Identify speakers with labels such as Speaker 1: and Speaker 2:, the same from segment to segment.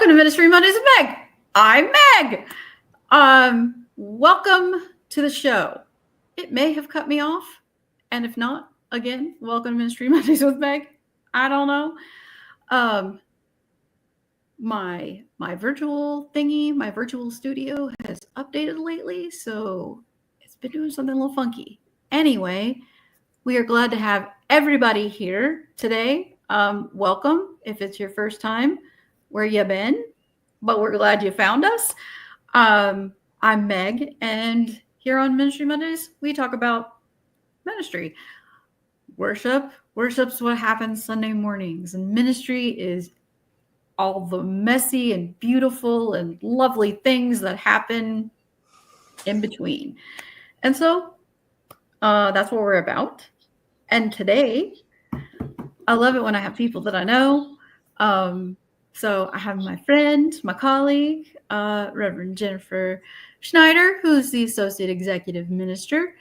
Speaker 1: Welcome to Ministry Mondays with Meg. I'm Meg. Welcome to the show. It may have cut me off, and if not, again, welcome to Ministry Mondays with Meg. I don't know. My virtual thingy, my virtual studio has updated lately, so it's been doing something a little funky. Anyway, we are glad to have everybody here today. Welcome if it's your first time. Where you been? But we're glad you found us. I'm Meg, and here on Ministry Mondays, we talk about ministry. Worship's what happens Sunday mornings, and ministry is all the messy and beautiful and lovely things that happen in between. And so that's what we're about. And today, I love it when I have people that I know. So I have my friend, my colleague, Reverend Jennifer Schneider, who's the Associate Executive Minister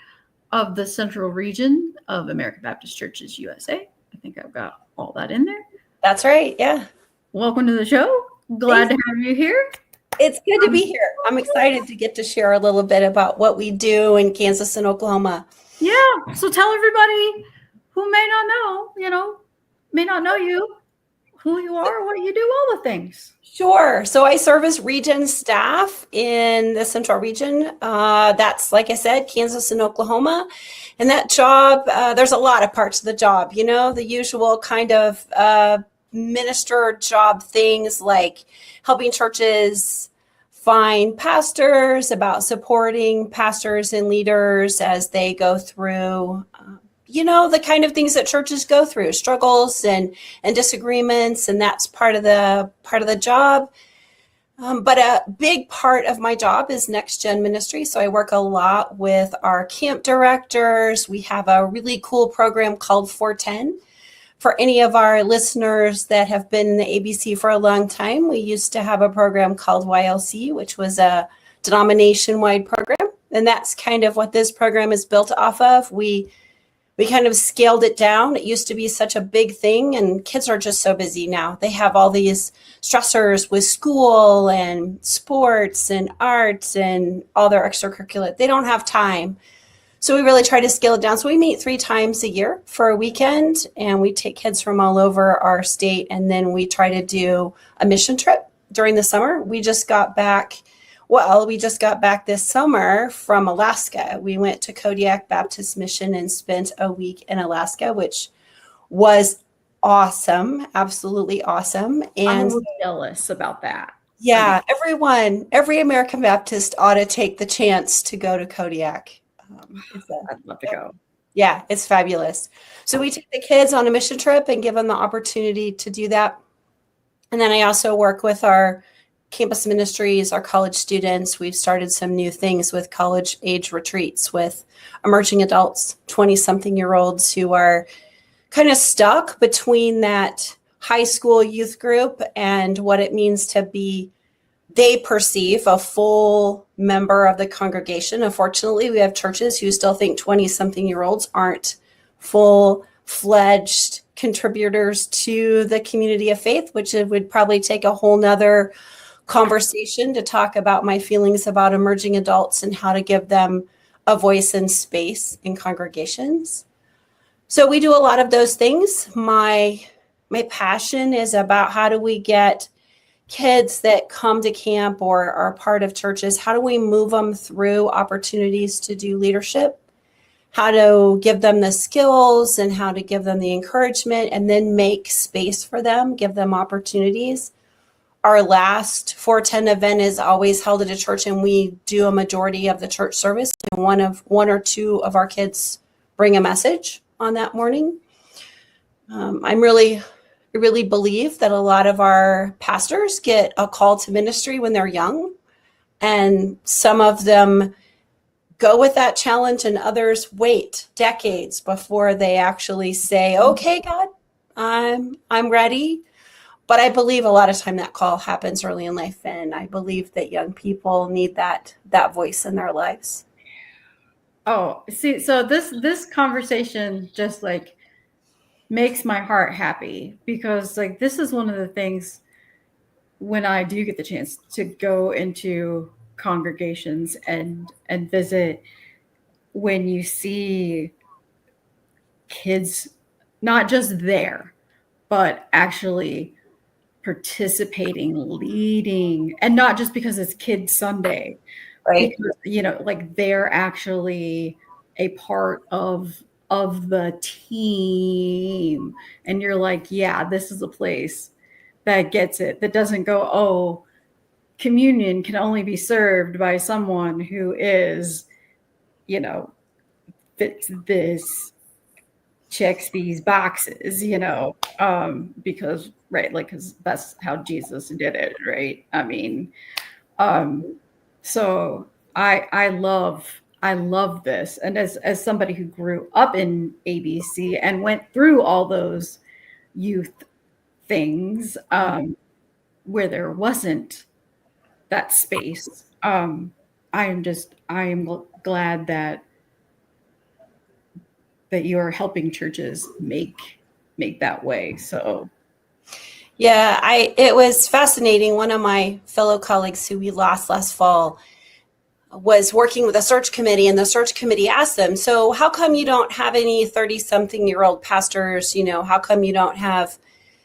Speaker 1: of the Central Region of American Baptist Churches USA. I think I've got all that in there.
Speaker 2: That's right, yeah.
Speaker 1: Welcome to the show. Glad to have you here.
Speaker 2: It's good to be here. I'm excited to get to share a little bit about what we do in Kansas and Oklahoma.
Speaker 1: Yeah, so tell everybody who may not know you, who you are, what you do, all the things.
Speaker 2: Sure. So I serve as region staff in the Central Region. That's, like I said, Kansas and Oklahoma. And that job, there's a lot of parts of the job, the usual kind of minister job things like helping churches find pastors, about supporting pastors and leaders as they go through the kind of things that churches go through, struggles and disagreements, and that's part of the job. But a big part of my job is next gen ministry. So I work a lot with our camp directors. We have a really cool program called 410. For any of our listeners that have been in the ABC for a long time, we used to have a program called YLC, which was a denomination-wide program. And that's kind of what this program is built off of. We kind of scaled it down. It used to be such a big thing, and kids are just so busy now. They have all these stressors with school and sports and arts and all their extracurricular. They don't have time. So we really try to scale it down. So we meet 3 times a year for a weekend, and we take kids from all over our state, and then we try to do a mission trip during the summer. We just got back this summer from Alaska. We went to Kodiak Baptist Mission and spent a week in Alaska, which was awesome, absolutely awesome. And
Speaker 1: I'm a little jealous about that.
Speaker 2: Yeah, every American Baptist ought to take the chance to go to Kodiak.
Speaker 1: I'd love to go.
Speaker 2: Yeah, it's fabulous. So we take the kids on a mission trip and give them the opportunity to do that. And then I also work with our campus ministries, our college students. We've started some new things with college age retreats with emerging adults, 20-something-year-olds who are kind of stuck between that high school youth group and what it means to be, they perceive, a full member of the congregation. Unfortunately, we have churches who still think 20-something-year-olds aren't full-fledged contributors to the community of faith, which it would probably take a whole nother conversation to talk about my feelings about emerging adults and how to give them a voice and space in congregations. So we do a lot of those things. My passion is about how do we get kids that come to camp or are part of churches, how do we move them through opportunities to do leadership, how to give them the skills and how to give them the encouragement, and then make space for them, give them opportunities. Our last 410 event is always held at a church, and we do a majority of the church service. And one or two of our kids bring a message on that morning. I really believe that a lot of our pastors get a call to ministry when they're young, and some of them go with that challenge, and others wait decades before they actually say, "Okay, God, I'm ready." But I believe a lot of time that call happens early in life, and I believe that young people need that voice in their lives.
Speaker 1: Oh, see, so this conversation just like makes my heart happy, because like this is one of the things when I do get the chance to go into congregations and visit, when you see kids not just there, but actually participating, leading, and not just because it's Kids Sunday,
Speaker 2: Right.
Speaker 1: because like they're actually a part of the team, and you're like, yeah, this is a place that gets it, that doesn't go, oh, communion can only be served by someone who is, fits this, checks these boxes, because right, like, because that's how Jesus did it, right? I mean, so I love this, and as somebody who grew up in ABC and went through all those youth things, where there wasn't that space, I am glad that you are helping churches make that way. So
Speaker 2: Yeah, it was fascinating. One of my fellow colleagues who we lost last fall was working with a search committee, and the search committee asked them, so how come you don't have any 30-something-year-old pastors? How come you don't have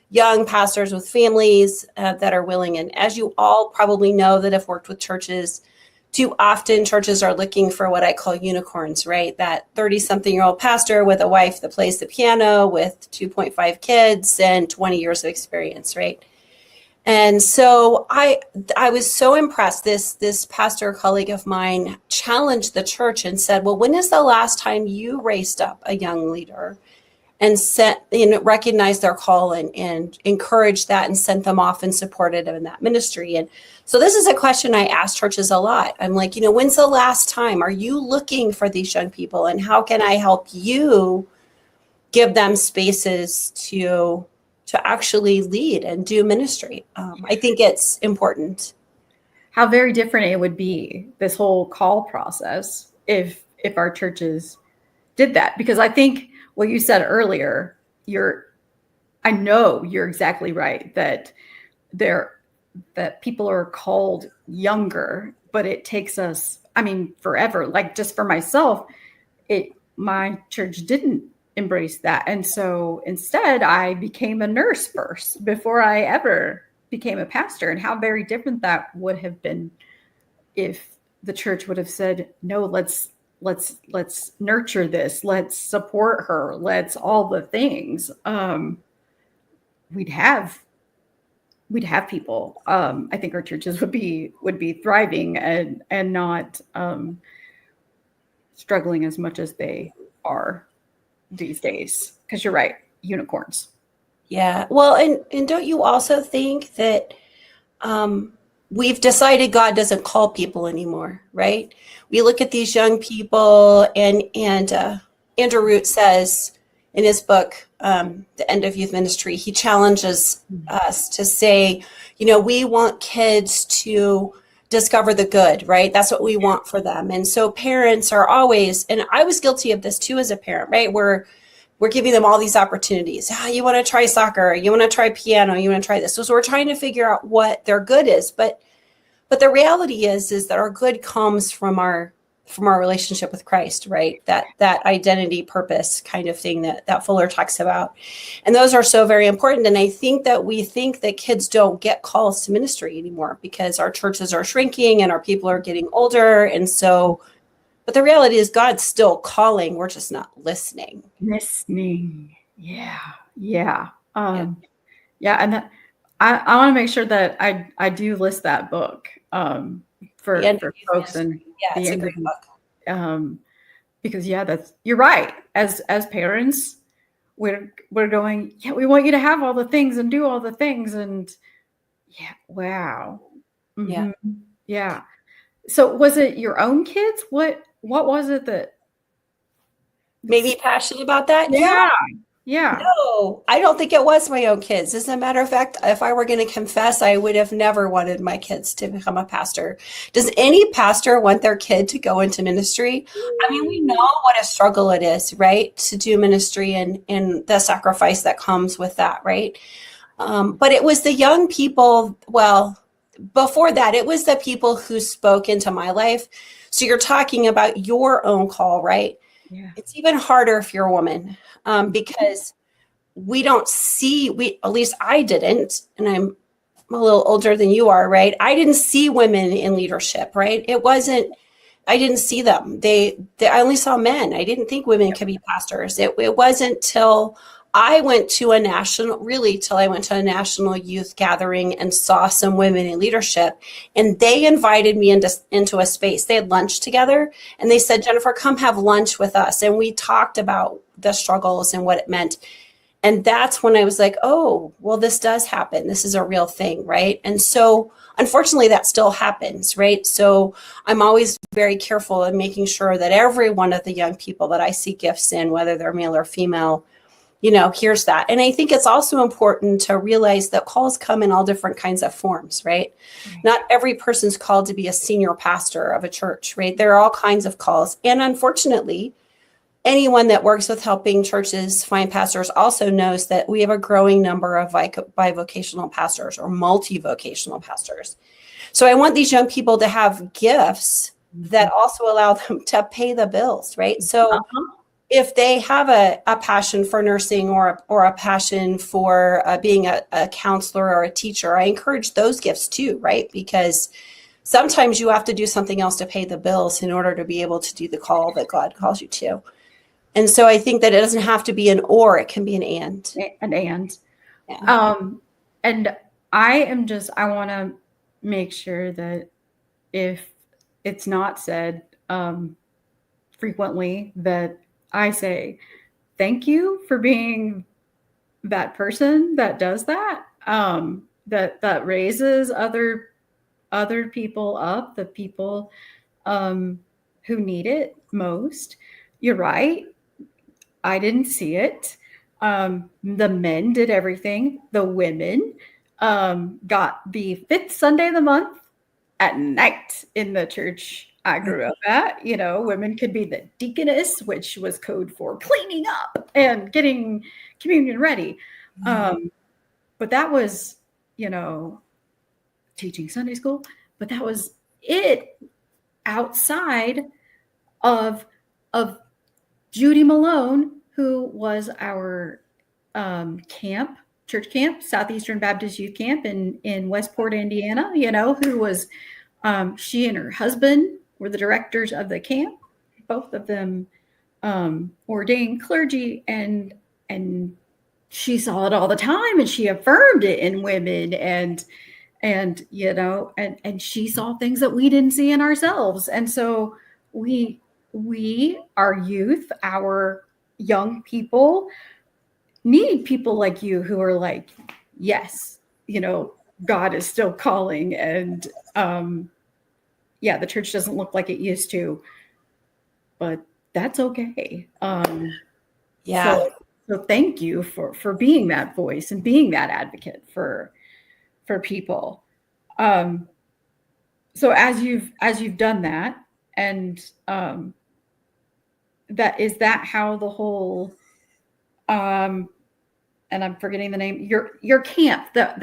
Speaker 2: young pastors with families that are willing? And as you all probably know that have worked with churches, too often churches are looking for what I call unicorns, right? That 30-something-year-old pastor with a wife that plays the piano with 2.5 kids and 20 years of experience, right? And so I was so impressed. This pastor colleague of mine challenged the church and said, well, when is the last time you raised up a young leader and recognized their call and encouraged that and sent them off and supported them in that ministry? And so this is a question I ask churches a lot. I'm like, when's the last time? Are you looking for these young people? And how can I help you give them spaces to actually lead and do ministry? I think it's important.
Speaker 1: How very different it would be, this whole call process, if our churches did that. Because I think what you said earlier, I know you're exactly right, that people are called younger, but it takes us, forever. Like, just for myself, my church didn't embrace that. And so instead I became a nurse first before I ever became a pastor. And how very different that would have been if the church would have said, no, let's nurture this, let's support her, let's all the things. We'd have people. I think our churches would be thriving and not struggling as much as they are these days. Because you're right, unicorns.
Speaker 2: Yeah. Well, and don't you also think that we've decided God doesn't call people anymore, right? We look at these young people, and Andrew Root says in his book, The End of Youth Ministry, he challenges us to say, we want kids to discover the good, right? That's what we want for them. And so parents are always, and I was guilty of this too as a parent, right? We're giving them all these opportunities. You want to try soccer, you want to try piano, you want to try this. So we're trying to figure out what their good is. But the reality is that our good comes from our relationship with Christ, right? That identity, purpose kind of thing that Fuller talks about. And those are so very important. And I think that we think that kids don't get calls to ministry anymore because our churches are shrinking and our people are getting older. And so, but the reality is God's still calling. We're just not listening.
Speaker 1: Yeah. And that, I want to make sure that I do list that book for folks. And
Speaker 2: yeah, it's a great book.
Speaker 1: Because you're right. As parents, we're going, we want you to have all the things and do all the things, and wow. Mm-hmm. Yeah. So was it your own kids? What was it that
Speaker 2: made me passionate about that?
Speaker 1: Yeah.
Speaker 2: No, I don't think it was my own kids. As a matter of fact, if I were going to confess, I would have never wanted my kids to become a pastor. Does any pastor want their kid to go into ministry? We know what a struggle it is, right? To do ministry and the sacrifice that comes with that, right? But it was the young people, well, before that, it was the people who spoke into my life. So you're talking about your own call, right?
Speaker 1: Yeah.
Speaker 2: It's even harder if you're a woman, because we don't see, at least I didn't, and I'm a little older than you are, right? I didn't see women in leadership, right? I didn't see them. I only saw men. I didn't think women could be pastors. It wasn't till I went to a national youth gathering and saw some women in leadership, and they invited me into a space. They had lunch together, and they said, Jennifer, come have lunch with us. And we talked about the struggles and what it meant. And that's when I was like, oh, well, this does happen. This is a real thing, right? And so unfortunately, that still happens, right? So I'm always very careful in making sure that every one of the young people that I see gifts in, whether they're male or female, hears that. And I think it's also important to realize that calls come in all different kinds of forms, right? Not every person's called to be a senior pastor of a church, right? There are all kinds of calls. And unfortunately, anyone that works with helping churches find pastors also knows that we have a growing number of bivocational pastors or multi-vocational pastors. So I want these young people to have gifts that also allow them to pay the bills, right? So if they have a passion for nursing or a passion for being a counselor or a teacher, I encourage those gifts too, right? Because sometimes you have to do something else to pay the bills in order to be able to do the call that God calls you to. And so I think that it doesn't have to be an or, it can be an and.
Speaker 1: An and.
Speaker 2: Yeah.
Speaker 1: And I want to make sure that if it's not said frequently, that I say, thank you for being that person that does that, that raises other people up, the people who need it most. You're right. I didn't see it. The men did everything. The women got the 5th Sunday of the month at night in the church I grew up at. Women could be the deaconess, which was code for cleaning up and getting communion ready. But that was, teaching Sunday school. But that was it outside of Judy Malone, who was our church camp, Southeastern Baptist Youth Camp in Westport, Indiana, who was, she and her husband were the directors of the camp. Both of them ordained clergy, and she saw it all the time, and she affirmed it in women, and she saw things that we didn't see in ourselves. And so we, our youth, our young people need people like you who are like, yes, God is still calling, and the church doesn't look like it used to, but that's okay. So thank you for being that voice and being that advocate for people. So as you've done that, and that how the whole and I'm forgetting the name, your camp, the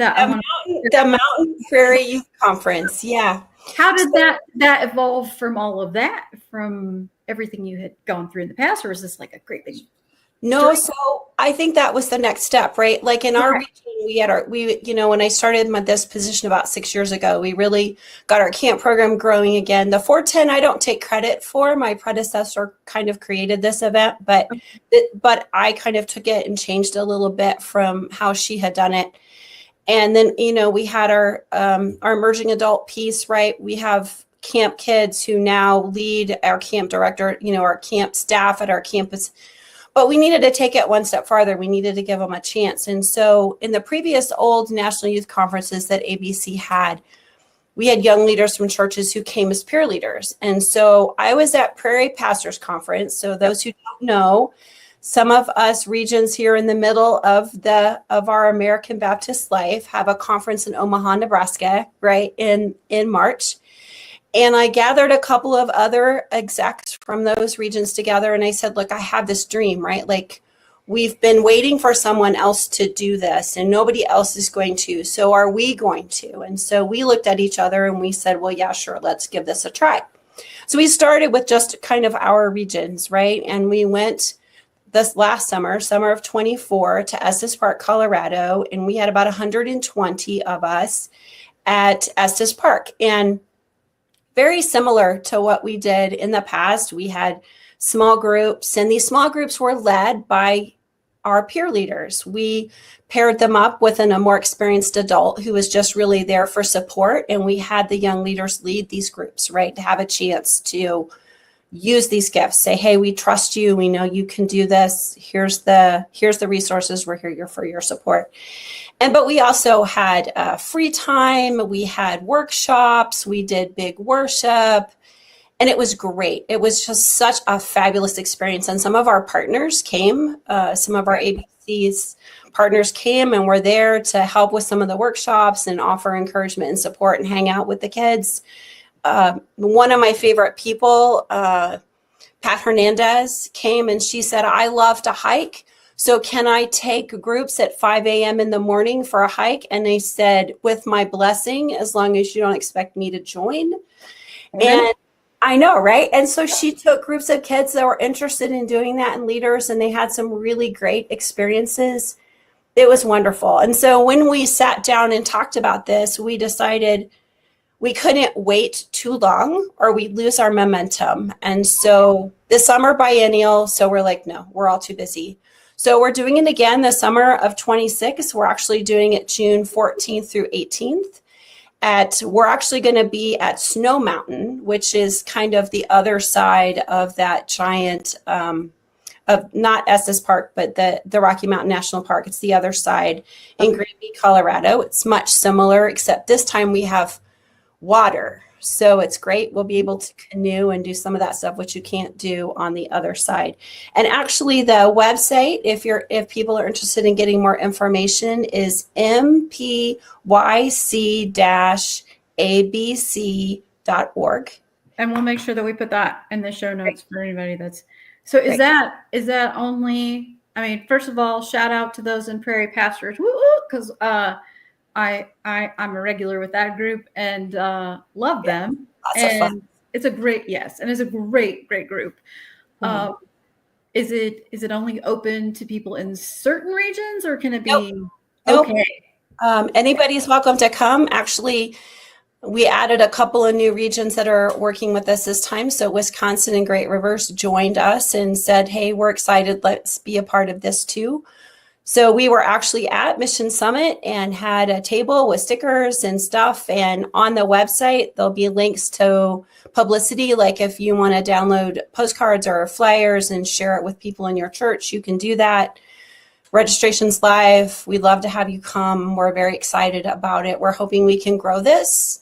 Speaker 2: Mountain Prairie Youth Conference. Yeah.
Speaker 1: How did that evolve from all of that, from everything you had gone through in the past, or is this like a great big
Speaker 2: No, so I think that was the next step, right? Like in our region, when I started this position about 6 years ago, we really got our camp program growing again. The 410, I don't take credit for. My predecessor kind of created this event, but I kind of took it and changed a little bit from how she had done it. And then, we had our emerging adult piece, right? We have camp kids who now lead our camp director, our camp staff at our campus. But we needed to take it one step farther. We needed to give them a chance. And so in the previous old national youth conferences that ABC had, we had young leaders from churches who came as peer leaders. And so I was at Prairie Pastors Conference. So those who don't know, some of us regions here in the middle of our American Baptist life have a conference in Omaha, Nebraska, right, in March. And I gathered a couple of other execs from those regions together. And I said, look, I have this dream, right? Like, we've been waiting for someone else to do this and nobody else is going to. So are we going to? And so we looked at each other and we said, well, yeah, sure, let's give this a try. So we started with just kind of our regions, right? And we went this last summer of 24, to Estes Park, Colorado, and we had about 120 of us at Estes Park. And very similar to what we did in the past, we had small groups, and these small groups were led by our peer leaders. We paired them up with a more experienced adult who was just really there for support, and we had the young leaders lead these groups, right, to have a chance to use these gifts. Say, hey, we trust you. We know you can do this. Here's the resources. We're here for your support. But we also had free time. We had workshops. We did big worship. And it was great. It was just such a fabulous experience. And some of our partners came, some of our ABC's partners came and were there to help with some of the workshops and offer encouragement and support and hang out with the kids. One of my favorite people, Pat Hernandez, came and she said, I love to hike. So can I take groups at 5 a.m. in the morning for a hike? And they said, with my blessing, as long as you don't expect me to join. Mm-hmm. And I know, right? And so she took groups of kids that were interested in doing that and leaders, and they had some really great experiences. It was wonderful. And so when we sat down and talked about this, we decided we couldn't wait too long or we'd lose our momentum. And so the summer biennial, so we're like, no, we're all too busy. So we're doing it again the summer of 26. We're actually doing it June 14th through 18th. We're actually going to be at Snow Mountain, which is kind of the other side of that giant, of not Estes Park, but the Rocky Mountain National Park. It's the other side in Greenby, Colorado. It's much similar, except this time we have water. So it's great. We'll be able to canoe and do some of that stuff, which you can't do on the other side. And actually the website, if people are interested in getting more information, is mpyc-abc.org.
Speaker 1: And we'll make sure that we put that in the show notes for anybody that's, so is that only, I mean, first of all, shout out to those in Prairie Pastures, because I'm a regular with that group and love them.
Speaker 2: Lots of fun.
Speaker 1: It's a great, and it's a great group. Mm-hmm. Is it only open to people in certain regions, or can it be?
Speaker 2: Nope.
Speaker 1: Okay?
Speaker 2: Anybody's welcome to come. Actually, we added a couple of new regions that are working with us this time. So Wisconsin and Great Rivers joined us and said, hey, we're excited. Let's be a part of this too. So we were actually at Mission Summit and had a table with stickers and stuff. And on the website, there'll be links to publicity. Like if you want to download postcards or flyers and share it with people in your church, you can do that. Registration's live. We'd love to have you come. We're very excited about it. We're hoping we can grow this.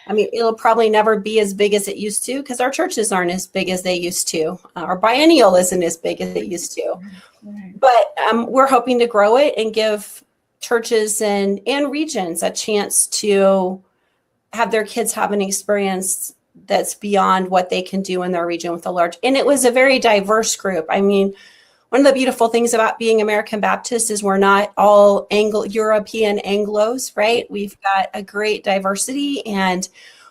Speaker 2: I mean, it'll probably never be as big as it used to because our churches aren't as big as they used to. Our biennial isn't as big as it used to. But we're hoping to grow it and give churches and regions a chance to have their kids have an experience that's beyond what they can do in their region with a large. And it was a very diverse group. I mean, one of the beautiful things about being American Baptist is we're not all European Anglos, right? We've got a great diversity. And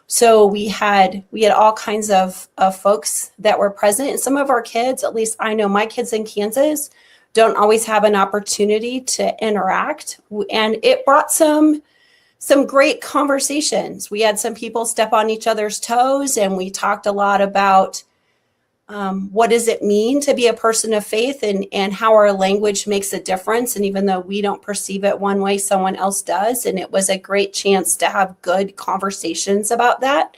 Speaker 2: so we had all kinds of folks that were present. And some of our kids, at least I know my kids in Kansas, don't always have an opportunity to interact. And it brought some great conversations. We had some people step on each other's toes, and we talked a lot about what does it mean to be a person of faith and how our language makes a difference. And even though we don't perceive it one way, someone else does. And it was a great chance to have good conversations about that.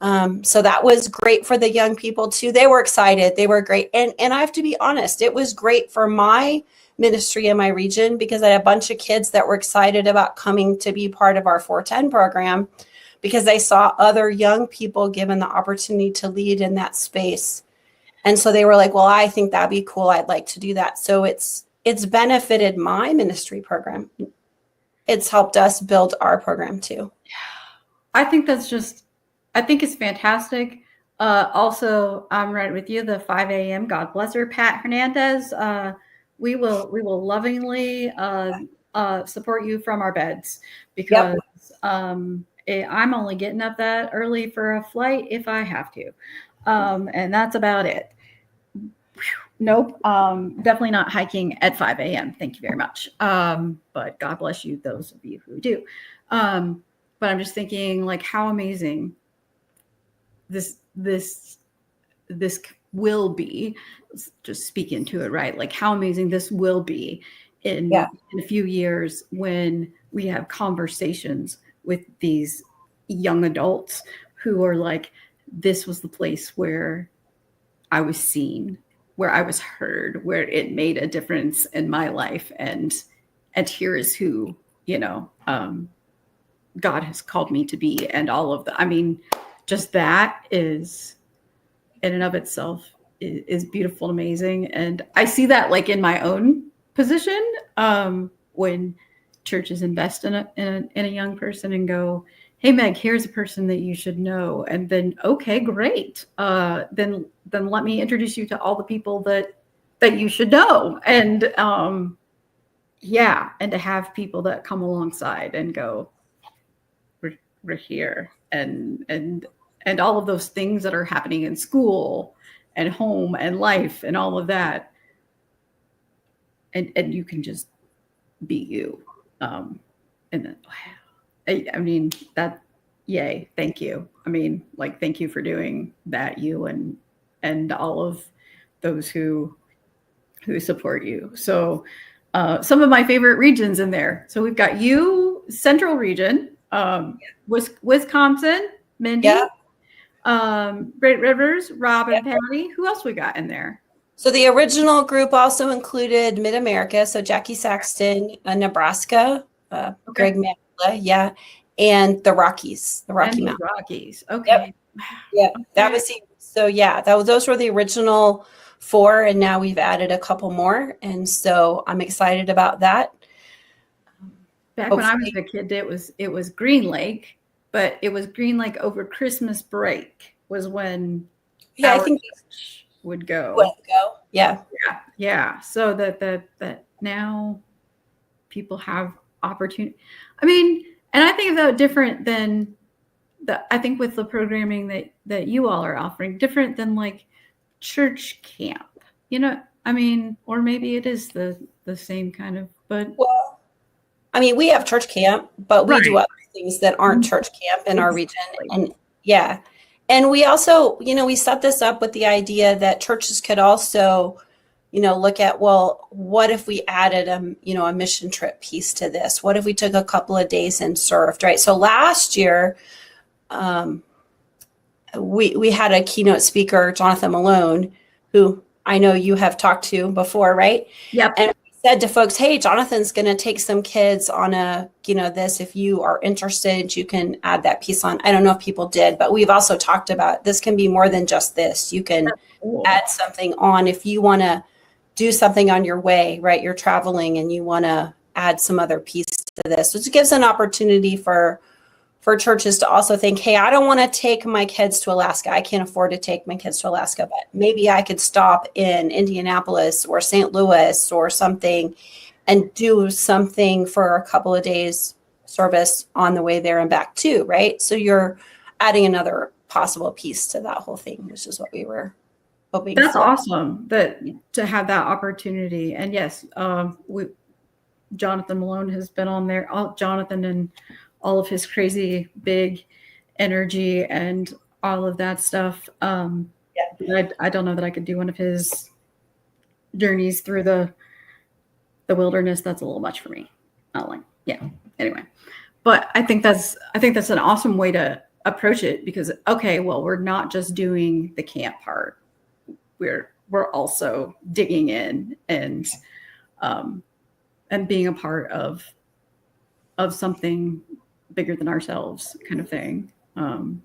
Speaker 2: So that was great for the young people too. They were excited. They were great. And I have to be honest, it was great for my ministry in my region because I had a bunch of kids that were excited about coming to be part of our 410 program because they saw other young people given the opportunity to lead in that space. And so they were like, well, I think that'd be cool. I'd like to do that. So it's benefited my ministry program. It's helped us build our program too.
Speaker 1: I think it's fantastic. Also, I'm right with you. The 5 a.m. God bless her, Pat Hernandez. we will lovingly support you from our beds,
Speaker 2: Yep.
Speaker 1: because I'm only getting up that early for a flight if I have to, and that's about it. Nope, definitely not hiking at 5 a.m. Thank you very much. But God bless you, those of you who do. But I'm just thinking, like, how amazing this will be. Let's just speak into it, right? Like, how amazing this will be in a few years when we have conversations with these young adults who are like, this was the place where I was seen, where I was heard, where it made a difference in my life, and here is who, God has called me to be, and all of that. I mean, just that is, in and of itself, is beautiful and amazing. And I see that, like, in my own position, when churches invest in a young person and go, hey, Meg, here's a person that you should know. And then, okay, great. Then let me introduce you to all the people that you should know. And and to have people that come alongside and go, we're here. And all of those things that are happening in school and home and life and all of that. And you can just be you. And then, I mean, that, yay, thank you. I mean, like, thank you for doing that, you and all of those who support you. So some of my favorite regions in there. So we've got you, Central Region, Wisconsin, Mindy, Great Rivers, Rob and Patty. Who else we got in there?
Speaker 2: So the original group also included Mid-America, so Jackie Saxton, Nebraska, Greg Mandela, and the Rockies, the Rocky Mountains.
Speaker 1: Rockies, okay.
Speaker 2: Yep. That was those were the original 4, and now we've added a couple more, and so I'm excited about that.
Speaker 1: Back when I was a kid, it was Green Lake, but it was Green Lake over Christmas break was when
Speaker 2: I think
Speaker 1: would go. Yeah. So that now people have opportunity. I mean, and I think that different than I think with the programming that you all are offering, different than like church camp. I mean, or maybe it is the same kind of, but
Speaker 2: well, I mean, we have church camp, but we do other things that aren't church camp in our region. And and we also, we set this up with the idea that churches could also, look at, well, what if we added a mission trip piece to this? What if we took a couple of days and served, right? So last year, we had a keynote speaker, Jonathan Malone, who I know you have talked to before, right?
Speaker 1: Yep.
Speaker 2: And we said to folks, hey, Jonathan's going to take some kids on this. If you are interested, you can add that piece on. I don't know if people did, but we've also talked about this can be more than just this. You can add something on if you want to do something on your way, right? You're traveling and you want to add some other piece to this, which gives an opportunity for churches to also think, hey, I don't want to take my kids to Alaska. I can't afford to take my kids to Alaska, but maybe I could stop in Indianapolis or St. Louis or something and do something for a couple of days service on the way there and back too, right? So you're adding another possible piece to that whole thing, which is what we were hoping.
Speaker 1: That's awesome to have that opportunity. And yes, Jonathan Malone has been on there. Jonathan and all of his crazy big energy and all of that stuff. I don't know that I could do one of his journeys through the wilderness. That's a little much for me. Anyway, but I think that's an awesome way to approach it, because okay, well, we're not just doing the camp part. We're also digging in and being a part of something bigger than ourselves, kind of thing. And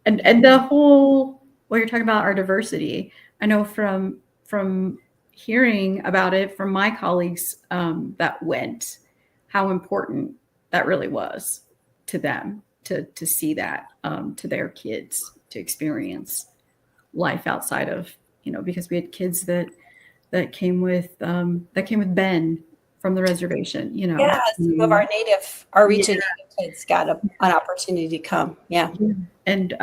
Speaker 1: the whole, what you're talking about, our diversity, I know from hearing about it from my colleagues that went, how important that really was to them to see that, to their kids, to experience life outside of, because we had kids that that came with Ben from the reservation, you know.
Speaker 2: Yeah, some of our region
Speaker 1: Yeah.
Speaker 2: native kids got an opportunity to come. Yeah.
Speaker 1: And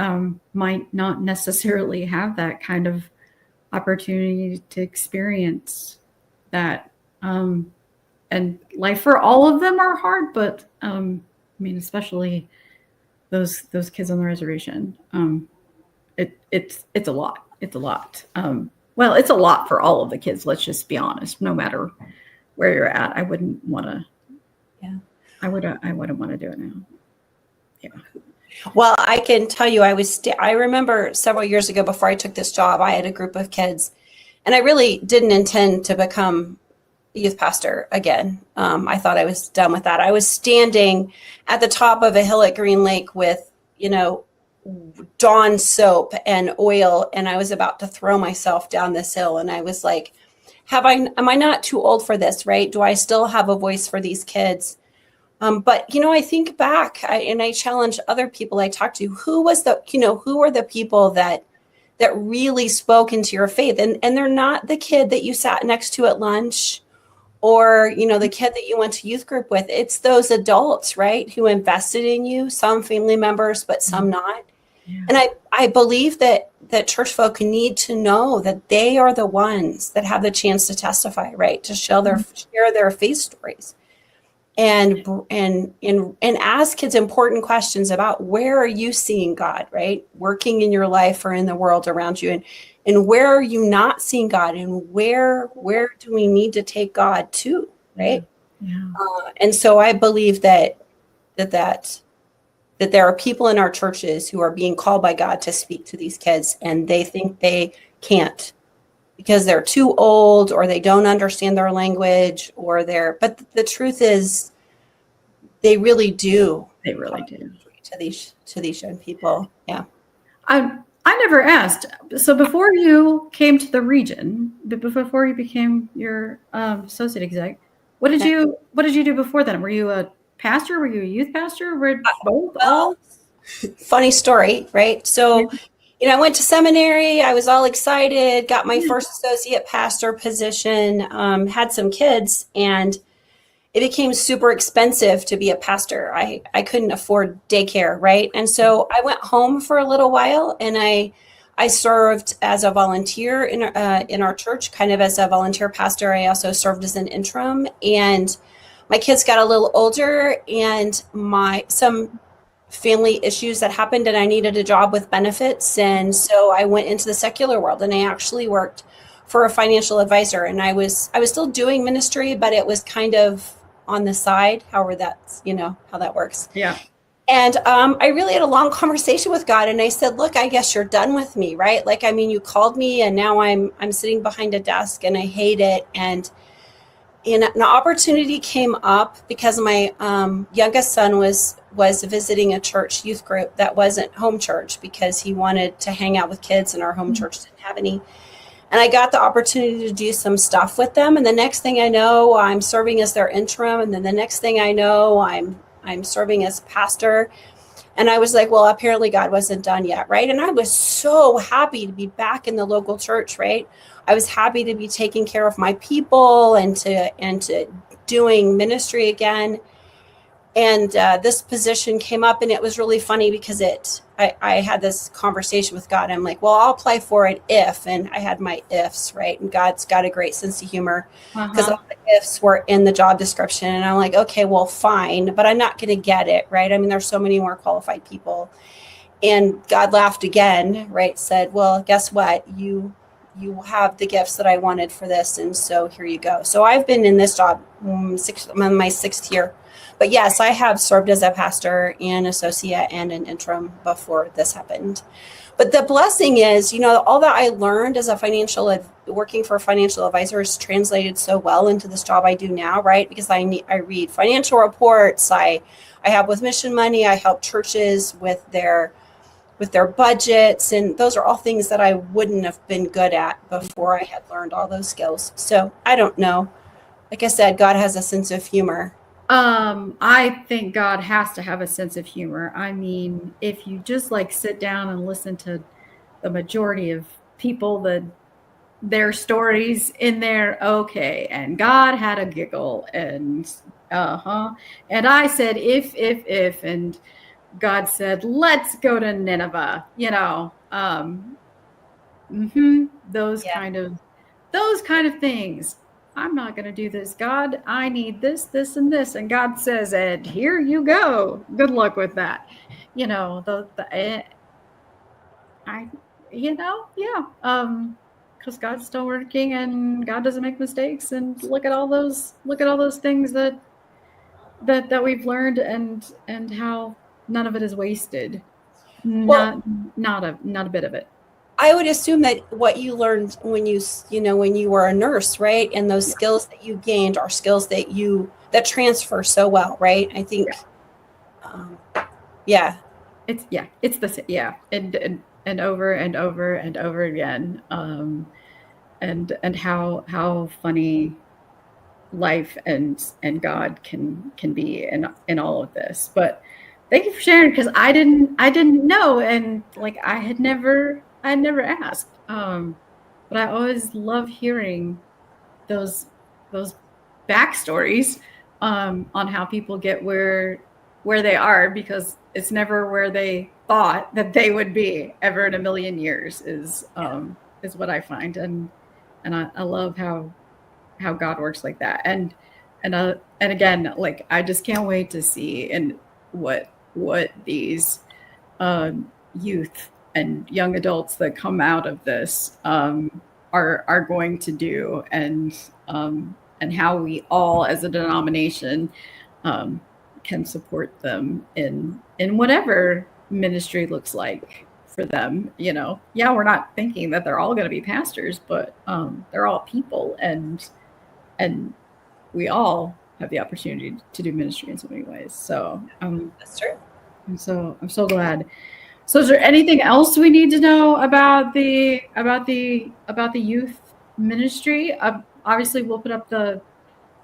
Speaker 1: might not necessarily have that kind of opportunity to experience that. And life for all of them are hard, but I mean, especially those kids on the reservation. It's a lot. It's a lot. Well, it's a lot for all of the kids. Let's just be honest. No matter where you're at, I wouldn't want to.
Speaker 2: Yeah.
Speaker 1: I wouldn't want to do it now. Yeah.
Speaker 2: Well, I can tell you, I remember several years ago before I took this job, I had a group of kids, and I really didn't intend to become a youth pastor again. I thought I was done with that. I was standing at the top of a hill at Green Lake with, Dawn soap and oil, and I was about to throw myself down this hill, and I was like, am I not too old for this, right? Do I still have a voice for these kids? But I think back and I challenge other people I talk to, who were the people that really spoke into your faith? And they're not the kid that you sat next to at lunch or, the kid that you went to youth group with. It's those adults, right, who invested in you, some family members, but some not. Yeah. And I believe that church folk need to know that they are the ones that have the chance to testify, right, to share their faith stories. And ask kids important questions about where are you seeing God, right? Working in your life or in the world around you. And where are you not seeing God? And where do we need to take God to, right? Yeah. And so I believe that there are people in our churches who are being called by God to speak to these kids, and they think they can't because they're too old or they don't understand their language but the truth is they really do.
Speaker 1: They really do.
Speaker 2: To these young people. Yeah.
Speaker 1: I never asked. So before you came to the region, before you became your associate exec, what did you do before then? Were you a pastor? Were you a youth pastor? Were both?
Speaker 2: Well, funny story, right? So I went to seminary. I was all excited, got my first associate pastor position, had some kids, and it became super expensive to be a pastor. I couldn't afford daycare, right? And so I went home for a little while, and I served as a volunteer in our church, kind of as a volunteer pastor. I also served as an interim, and my kids got a little older, and some family issues that happened, and I needed a job with benefits. And so I went into the secular world, and I actually worked for a financial advisor. And I was still doing ministry, but it was kind of on the side, how that works.
Speaker 1: Yeah.
Speaker 2: And I really had a long conversation with God, and I said, look, I guess you're done with me, right? Like, I mean, you called me, and now I'm sitting behind a desk, and I hate it. And an opportunity came up because my youngest son was visiting a church youth group that wasn't home church because he wanted to hang out with kids, and our home church didn't have any. And I got the opportunity to do some stuff with them. And the next thing I know, I'm serving as their interim. And then the next thing I know, I'm serving as pastor. And I was like, well, apparently God wasn't done yet, right? And I was so happy to be back in the local church, right? I was happy to be taking care of my people and to doing ministry again. And this position came up, and it was really funny because I had this conversation with God. I'm like, well, I'll apply for it if, and I had my ifs, right? And God's got a great sense of humor because all the ifs were in the job description. And I'm like, okay, well, fine, but I'm not going to get it, right? I mean, there's so many more qualified people. And God laughed again, right? Said, well, guess what? You have the gifts that I wanted for this. And so here you go. So I've been in this job I'm in my 6th year. But yes, I have served as a pastor and associate and an interim before this happened. But the blessing is, all that I learned as working for financial advisors translated so well into this job I do now, right? Because I read financial reports, I have with mission money, I help churches with their budgets, and those are all things that I wouldn't have been good at before I had learned all those skills. So I don't know. Like I said, God has a sense of humor.
Speaker 1: I think God has to have a sense of humor. I mean, if you just sit down and listen to the majority of people that their stories in there. Okay, and God had a giggle, and and I said if, and God said let's go to Nineveh. Those
Speaker 2: Yeah.
Speaker 1: kind of things. I'm not going to do this, God. I need this, this, and this. And God says, and here you go. Good luck with that. I, yeah. Because God's still working and God doesn't make mistakes. And look at all those things that we've learned, and how none of it is wasted.
Speaker 2: Well,
Speaker 1: Not a bit of it.
Speaker 2: I would assume that what you learned when when you were a nurse, right? And those
Speaker 1: Yeah.
Speaker 2: skills that you gained are skills that transfer so well, right? I think, yeah.
Speaker 1: It's and over and over and over again. And how funny life and God can be in all of this. But thank you for sharing, because I didn't know, and like I had never asked. But I always love hearing those backstories on how people get where they are, because it's never where they thought that they would be ever in a million years, is what I find. And I love how God works like that. And again, like I just can't wait to see and what these youth and young adults that come out of this are going to do, and how we all as a denomination can support them in whatever ministry looks like for them. We're not thinking that they're all going to be pastors, but they're all people, and we all have the opportunity to do ministry in so many ways. So
Speaker 2: That's true.
Speaker 1: I'm so glad. So is there anything else we need to know about the youth ministry? Obviously we'll put up the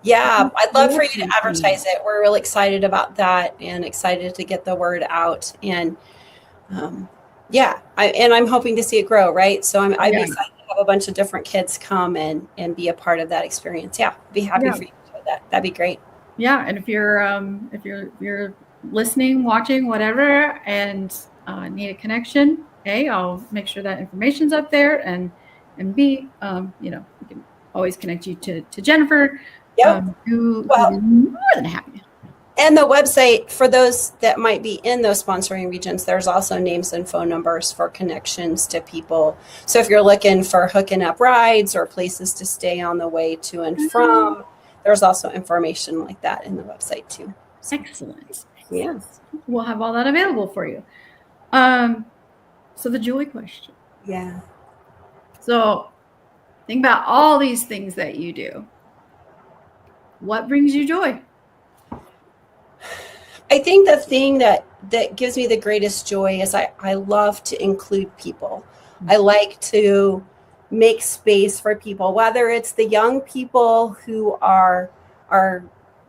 Speaker 2: I'd love for you to advertise it. We're really excited about that and excited to get the word out. And I'm hoping to see it grow, right? So I'd be excited to have a bunch of different kids come and be a part of that experience. Yeah, be happy for you to do that. That'd be great.
Speaker 1: Yeah, and if you're listening, watching, whatever, and need a connection, A, I'll make sure that information's up there, and B, we can always connect you to Jennifer.
Speaker 2: Yep.
Speaker 1: Who is more than happy.
Speaker 2: And the website, for those that might be in those sponsoring regions, there's also names and phone numbers for connections to people. So if you're looking for hooking up rides or places to stay on the way to and from, there's also information like that in the website too.
Speaker 1: So, excellent.
Speaker 2: Yeah.
Speaker 1: We'll have all that available for you. So the joy question.
Speaker 2: Yeah.
Speaker 1: So think about all these things that you do. What brings you joy?
Speaker 2: I think the thing that gives me the greatest joy is I love to include people. I like to make space for people, whether it's the young people who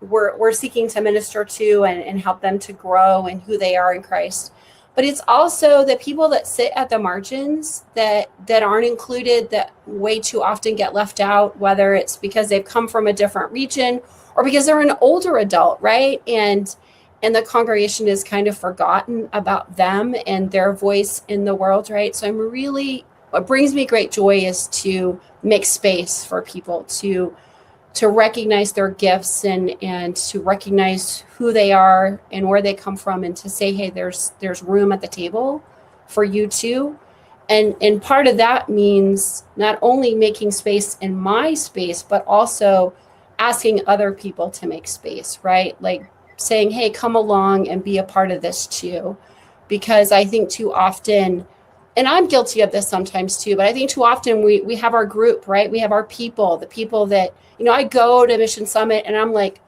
Speaker 2: we're seeking to minister to and help them to grow in who they are in Christ. But it's also the people that sit at the margins that aren't included, that way too often get left out, whether it's because they've come from a different region or because they're an older adult, right? And the congregation is kind of forgotten about them and their voice in the world, right? So what brings me great joy is to make space for people to recognize their gifts and to recognize who they are and where they come from, and to say, hey, there's room at the table for you too. And part of that means not only making space in my space, but also asking other people to make space, right? Like saying, hey, come along and be a part of this too. Because I think too often, and I'm guilty of this sometimes too, but I think too often we have our group, right? We have our people, the people that, I go to Mission Summit and I'm like,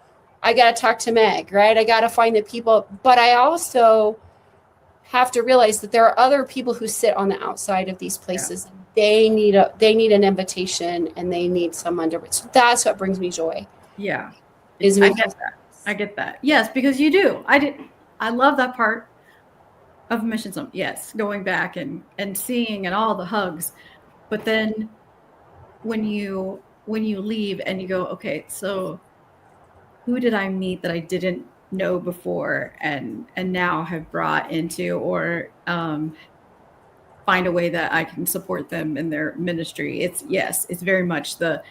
Speaker 2: I got to talk to Meg, right? I got to find the people, but I also have to realize that there are other people who sit on the outside of these places. Yeah. They need an invitation and they need someone to, so that's what brings me joy.
Speaker 1: Yeah. I get that. Yes, because you do. I love that part of Mission Summit. Yes. Going back and seeing and all the hugs, but then when you leave and you go, okay, so who did I meet that I didn't know before and now have brought into, or find a way that I can support them in their ministry. It's very much the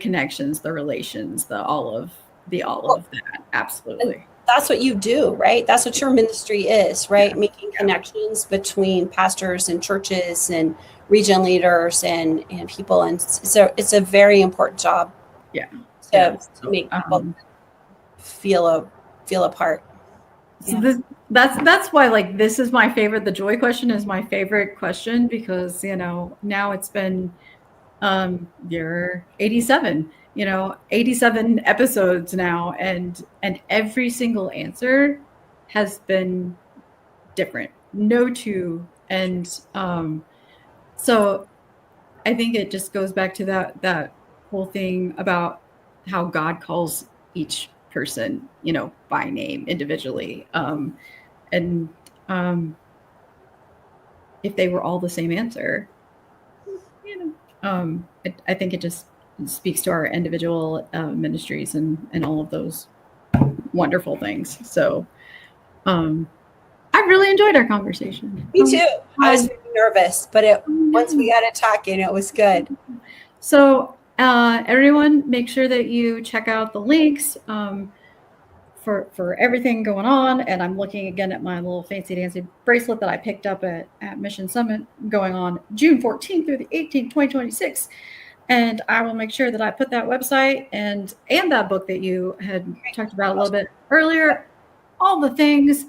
Speaker 1: connections, the relations, the all of that. Absolutely.
Speaker 2: And that's what you do, right? That's what your ministry is, right?
Speaker 1: Yeah.
Speaker 2: Making connections between pastors and churches and region leaders and people. And so it's a very important job to make people feel a part.
Speaker 1: So that's why, like, this is my favorite. The joy question is my favorite question because, now it's been you're 87, 87 episodes now, and every single answer has been different. No two. And so I think it just goes back to that whole thing about how God calls each person, by name individually. And if they were all the same answer, I think it just speaks to our individual ministries and all of those wonderful things. So I really enjoyed our conversation.
Speaker 2: Me too. I was very nervous, but once we got it talking, it was good.
Speaker 1: So everyone, make sure that you check out the links for everything going on. And I'm looking again at my little fancy dancy bracelet that I picked up at Mission Summit going on June 14th through the 18th, 2026. And I will make sure that I put that website and that book that you had talked about a little bit earlier, all the things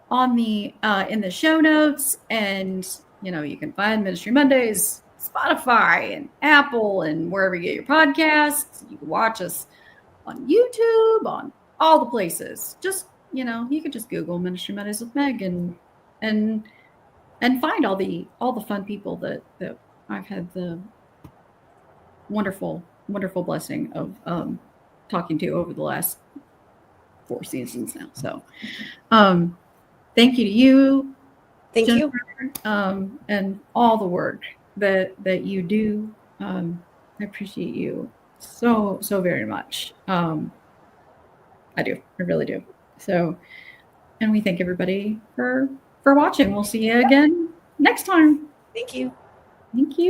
Speaker 1: on the in the show notes. And you can find Ministry Mondays, Spotify and Apple and wherever you get your podcasts. You can watch us on YouTube, on all the places. Just you could just Google Ministry Mondays with Meg and find all the fun people that I've had the wonderful blessing of talking to over the last 4 seasons now. So thank you to you.
Speaker 2: Thank
Speaker 1: Jennifer,
Speaker 2: you.
Speaker 1: And all the work that you do. I appreciate you so very much. I do. I really do. So, and we thank everybody for watching. We'll see you again next time.
Speaker 2: Thank you.
Speaker 1: Thank you.